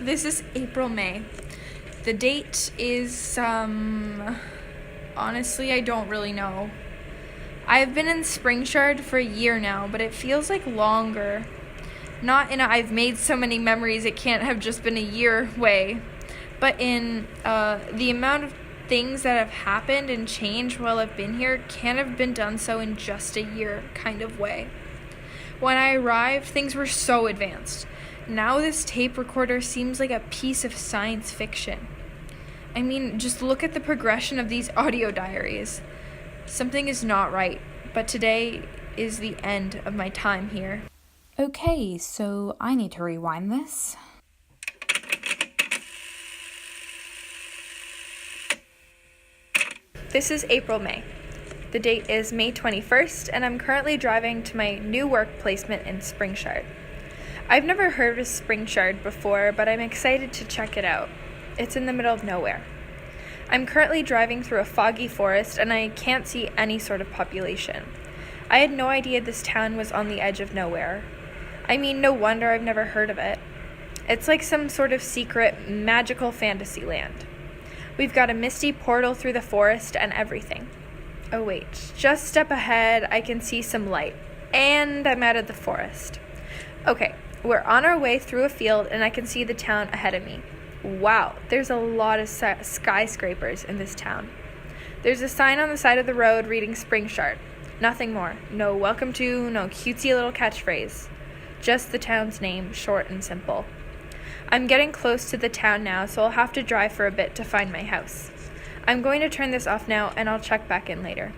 This is April, May. The date is, honestly, I don't really know. I've been in Springshard for a year now, but it feels like longer. Not in a I've made so many memories it can't have just been a year way, but in the amount of things that have happened and changed while I've been here can't have been done so in just a year kind of way. When I arrived, things were so advanced. Now this tape recorder seems like a piece of science fiction. I mean, just look at the progression of these audio diaries. Something is not right, but today is the end of my time here. Okay, so I need to rewind this. This is April, May. The date is May 21st, and I'm currently driving to my new work placement in Springshard. I've never heard of Springshard before, but I'm excited to check it out. It's in the middle of nowhere. I'm currently driving through a foggy forest, and I can't see any sort of population. I had no idea this town was on the edge of nowhere. I mean, no wonder I've never heard of it. It's like some sort of secret, magical fantasy land. We've got a misty portal through the forest and everything. Oh wait, just step ahead, I can see some light. And I'm out of the forest. Okay, we're on our way through a field and I can see the town ahead of me. Wow, there's a lot of skyscrapers in this town. There's a sign on the side of the road reading Springshard. Nothing more. No welcome to, no cutesy little catchphrase. Just the town's name, short and simple. I'm getting close to the town now, so I'll have to drive for a bit to find my house. I'm going to turn this off now and I'll check back in later.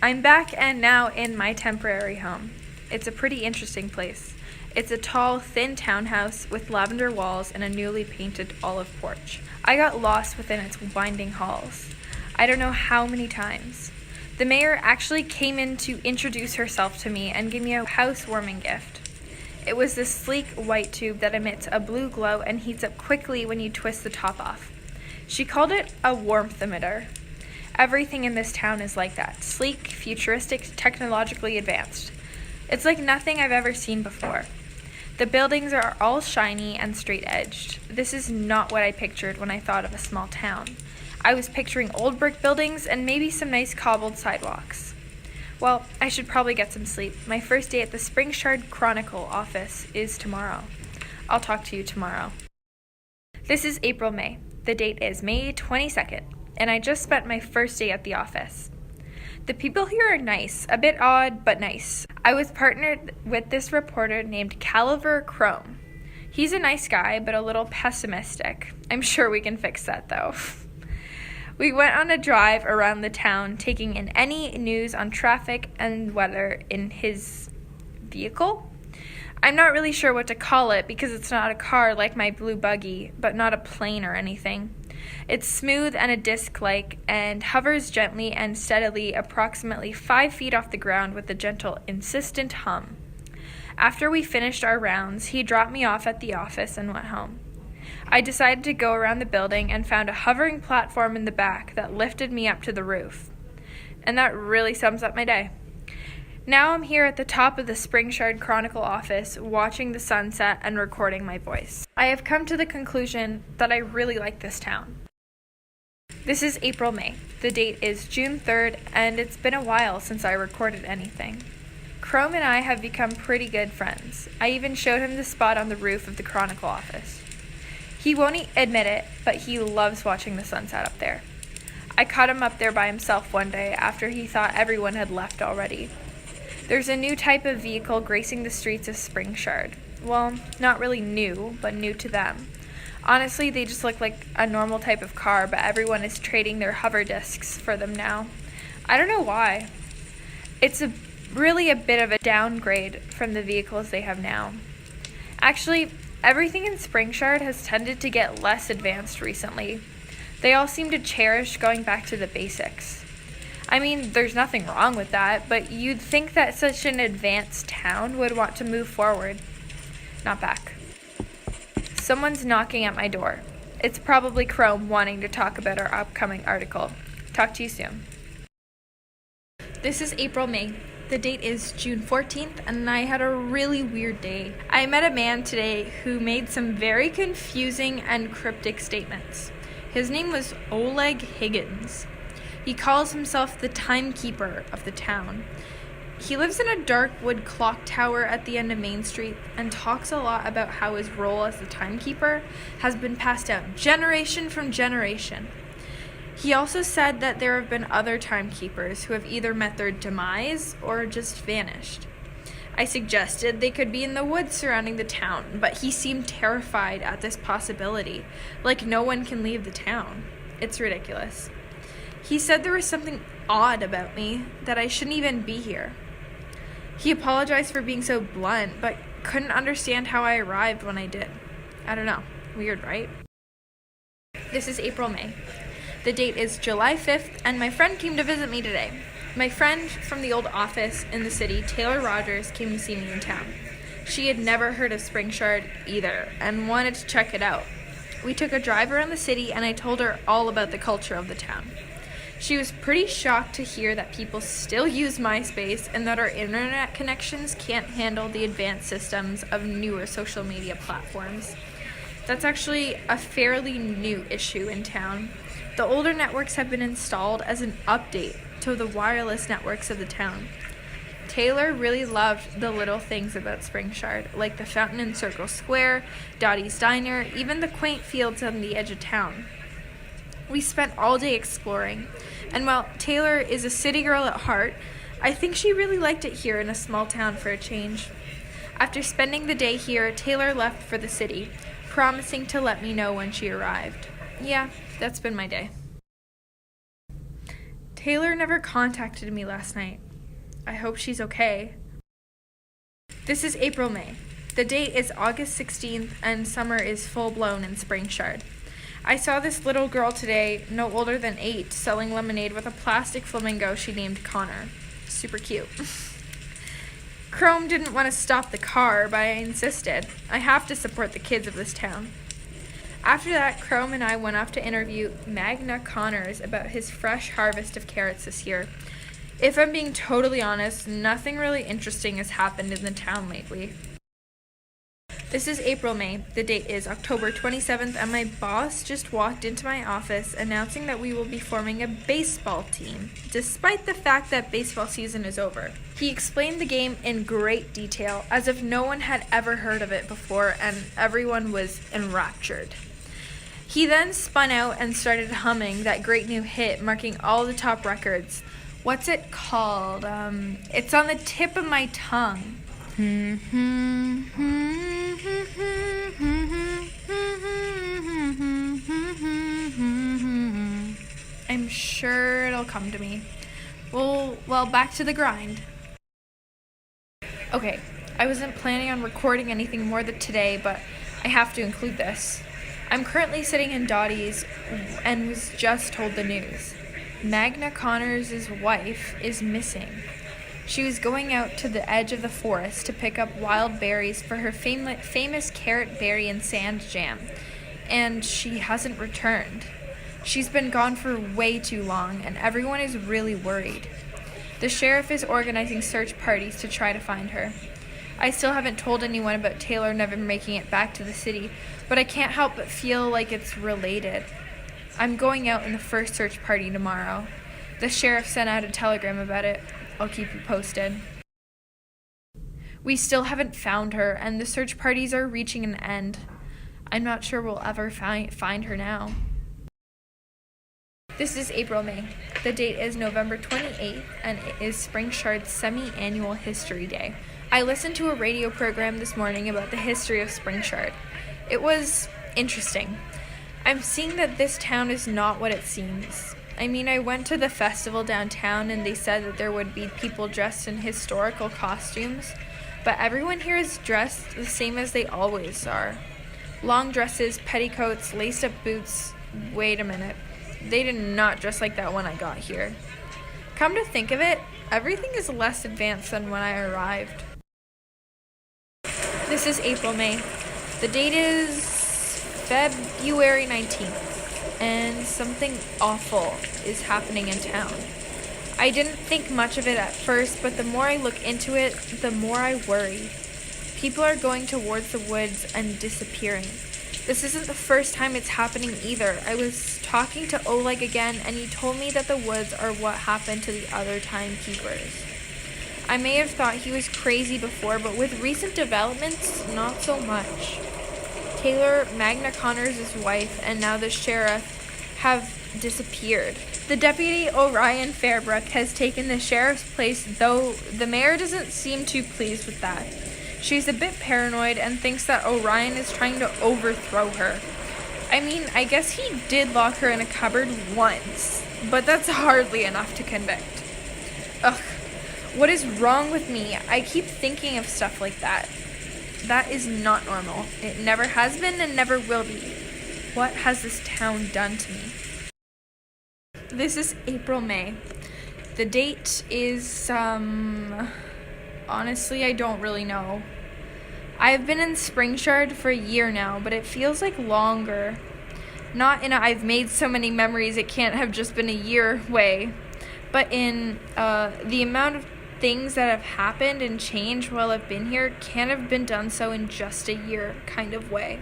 I'm back and now in my temporary home. It's a pretty interesting place. It's a tall, thin townhouse with lavender walls and a newly painted olive porch. I got lost within its winding halls. I don't know how many times. The mayor actually came in to introduce herself to me and give me a housewarming gift. It was this sleek white tube that emits a blue glow and heats up quickly when you twist the top off. She called it a warmth emitter. Everything in this town is like that. Sleek, futuristic, technologically advanced. It's like nothing I've ever seen before. The buildings are all shiny and straight-edged. This is not what I pictured when I thought of a small town. I was picturing old brick buildings and maybe some nice cobbled sidewalks. Well, I should probably get some sleep. My first day at the Springshard Chronicle office is tomorrow. I'll talk to you tomorrow. This is April, May. The date is May 22nd, and I just spent my first day at the office. The people here are nice, a bit odd, but nice. I was partnered with this reporter named Caliver Chrome. He's a nice guy, but a little pessimistic. I'm sure we can fix that, though. We went on a drive around the town, taking in any news on traffic and weather in his vehicle. I'm not really sure what to call it because it's not a car like my blue buggy, but not a plane or anything. It's smooth and a disc-like and hovers gently and steadily approximately 5 feet off the ground with a gentle, insistent hum. After we finished our rounds, he dropped me off at the office and went home. I decided to go around the building and found a hovering platform in the back that lifted me up to the roof. And that really sums up my day. Now I'm here at the top of the Springshard Chronicle office, watching the sunset and recording my voice. I have come to the conclusion that I really like this town. This is April, May. The date is June 3rd, and it's been a while since I recorded anything. Chrome and I have become pretty good friends. I even showed him the spot on the roof of the Chronicle office. He won't admit it, but he loves watching the sunset up there. I caught him up there by himself one day after he thought everyone had left already. There's a new type of vehicle gracing the streets of Springshard. Well, not really new, but new to them. Honestly, they just look like a normal type of car, but everyone is trading their hover discs for them now. I don't know why. It's really a bit of a downgrade from the vehicles they have now. Actually, everything in Springshard has tended to get less advanced recently. They all seem to cherish going back to the basics. I mean, there's nothing wrong with that, but you'd think that such an advanced town would want to move forward. Not back. Someone's knocking at my door. It's probably Chrome wanting to talk about our upcoming article. Talk to you soon. This is April, May. The date is June 14th, and I had a really weird day. I met a man today who made some very confusing and cryptic statements. His name was Oleg Higgins. He calls himself the timekeeper of the town. He lives in a dark wood clock tower at the end of Main Street and talks a lot about how his role as the timekeeper has been passed down generation from generation. He also said that there have been other timekeepers who have either met their demise or just vanished. I suggested they could be in the woods surrounding the town, but he seemed terrified at this possibility, like no one can leave the town. It's ridiculous. He said there was something odd about me, that I shouldn't even be here. He apologized for being so blunt, but couldn't understand how I arrived when I did. I don't know. Weird, right? This is May. The date is July 5th, and my friend came to visit me today. My friend from the old office in the city, Taylor Rogers, came to see me in town. She had never heard of Springshard either, and wanted to check it out. We took a drive around the city, and I told her all about the culture of the town. She was pretty shocked to hear that people still use MySpace and that our internet connections can't handle the advanced systems of newer social media platforms. That's actually a fairly new issue in town. The older networks have been installed as an update to the wireless networks of the town. Taylor really loved the little things about Springshard, like the fountain in Circle Square, Dottie's Diner, even the quaint fields on the edge of town. We spent all day exploring, and while Taylor is a city girl at heart, I think she really liked it here in a small town for a change. After spending the day here, Taylor left for the city, promising to let me know when she arrived. Yeah, that's been my day. Taylor never contacted me last night. I hope she's okay. This is May. The date is August 16th, and summer is full-blown in Springshard. I saw this little girl today, no older than 8, selling lemonade with a plastic flamingo she named Connor. Super cute. Chrome didn't want to stop the car, but I insisted. I have to support the kids of this town. After that, Chrome and I went off to interview Magna Connors about his fresh harvest of carrots this year. If I'm being totally honest, nothing really interesting has happened in the town lately. This is May. The date is October 27th, and my boss just walked into my office announcing that we will be forming a baseball team, despite the fact that baseball season is over. He explained the game in great detail, as if no one had ever heard of it before, and everyone was enraptured. He then spun out and started humming that great new hit, marking all the top records. What's it called? It's on the tip of my tongue. I'm sure it'll come to me. Well, back to the grind. Okay, I wasn't planning on recording anything more today, but I have to include this. I'm currently sitting in Dottie's and was just told the news. Magna Connors' wife is missing. She was going out to the edge of the forest to pick up wild berries for her famous carrot berry and sand jam, and she hasn't returned. She's been gone for way too long, and everyone is really worried. The sheriff is organizing search parties to try to find her. I still haven't told anyone about Taylor never making it back to the city, but I can't help but feel like it's related. I'm going out in the first search party tomorrow. The sheriff sent out a telegram about it. I'll keep you posted. We still haven't found her, and the search parties are reaching an end. I'm not sure we'll ever find her now. This is May. The date is November 28th, and it is Springshard's semi-annual History Day. I listened to a radio program this morning about the history of Springshard. It was interesting. I'm seeing that this town is not what it seems. I mean, I went to the festival downtown and they said that there would be people dressed in historical costumes, but everyone here is dressed the same as they always are. Long dresses, petticoats, laced-up boots. Wait a minute. They did not dress like that when I got here. Come to think of it, everything is less advanced than when I arrived. This is May. The date is February 19th, and something awful is happening in town. I didn't think much of it at first, but the more I look into it, the more I worry. People are going towards the woods and disappearing. This isn't the first time it's happening either. I was talking to Oleg again, and he told me that the woods are what happened to the other timekeepers. I may have thought he was crazy before, but with recent developments, not so much. Taylor, Magna Connors' wife, and now the sheriff have disappeared. The deputy, Orion Fairbrook, has taken the sheriff's place, though the mayor doesn't seem too pleased with that. She's a bit paranoid and thinks that Orion is trying to overthrow her. I mean, I guess he did lock her in a cupboard once, but that's hardly enough to convict. Ugh, what is wrong with me? I keep thinking of stuff like that. That is not normal. It never has been and never will be. What has this town done to me? This is May. The date is, honestly, I don't really know. I've been in Springshard for a year now, but it feels like longer. Not in a I've made so many memories it can't have just been a year way, but in the amount of things that have happened and changed while I've been here can't have been done so in just a year kind of way.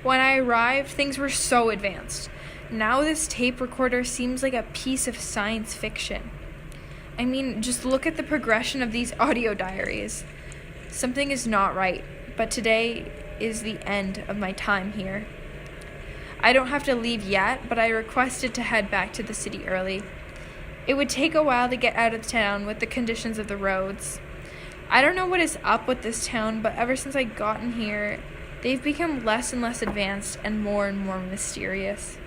When I arrived, things were so advanced. Now this tape recorder seems like a piece of science fiction. I mean, just look at the progression of these audio diaries. Something is not right, but today is the end of my time here. I don't have to leave yet, but I requested to head back to the city early. It would take a while to get out of town with the conditions of the roads. I don't know what is up with this town, but ever since I gotten here, they've become less and less advanced and more mysterious.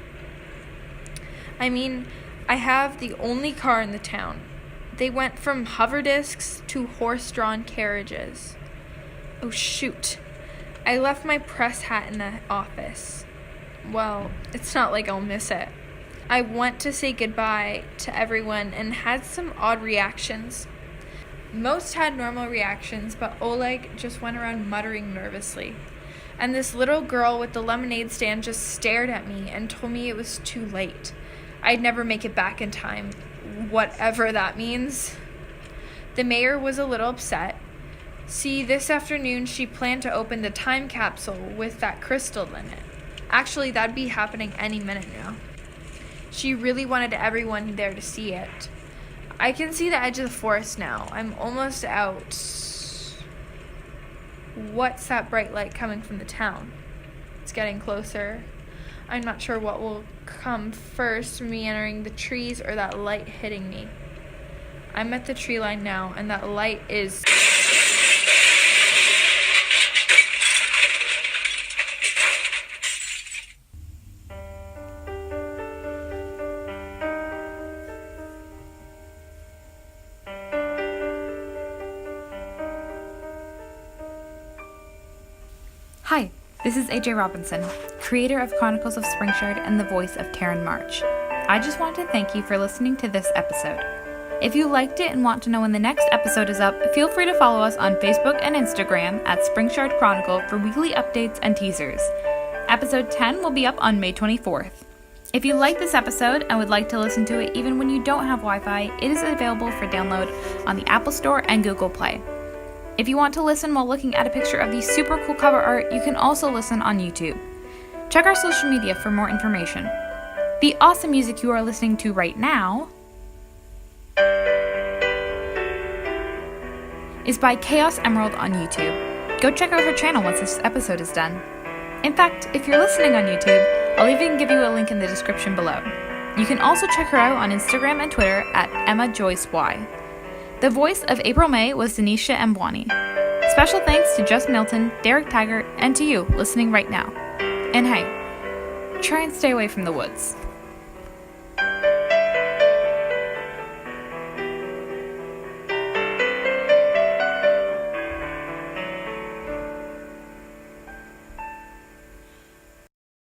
I mean, I have the only car in the town. They went from hover discs to horse-drawn carriages. Oh shoot, I left my press hat in the office. Well, it's not like I'll miss it. I went to say goodbye to everyone and had some odd reactions. Most had normal reactions, but Oleg just went around muttering nervously. And this little girl with the lemonade stand just stared at me and told me it was too late. I'd never make it back in time, whatever that means. The mayor was a little upset. See, this afternoon she planned to open the time capsule with that crystal in it. Actually, that'd be happening any minute now. She really wanted everyone there to see it. I can see the edge of the forest now. I'm almost out. What's that bright light coming from the town? It's getting closer. I'm not sure what will come first, me entering the trees or that light hitting me. I'm at the tree line now, and that light is... Hi, this is AJ Robinson, creator of Chronicles of Springshard and the voice of Taryn March. I just want to thank you for listening to this episode. If you liked it and want to know when the next episode is up, feel free to follow us on Facebook and Instagram at Springshard Chronicle for weekly updates and teasers. Episode 10 will be up on May 24th. If you like this episode and would like to listen to it even when you don't have Wi-Fi, it is available for download on the Apple Store and Google Play. If you want to listen while looking at a picture of the super cool cover art, you can also listen on YouTube. Check our social media for more information. The awesome music you are listening to right now is by Chaos Emerald on YouTube. Go check out her channel once this episode is done. In fact, if you're listening on YouTube, I'll even give you a link in the description below. You can also check her out on Instagram and Twitter at EmmaJoyceY. The voice of April May was Denisha Mbwani. Special thanks to Just Milton, Derek Taggart, and to you listening right now. And hey, try and stay away from the woods.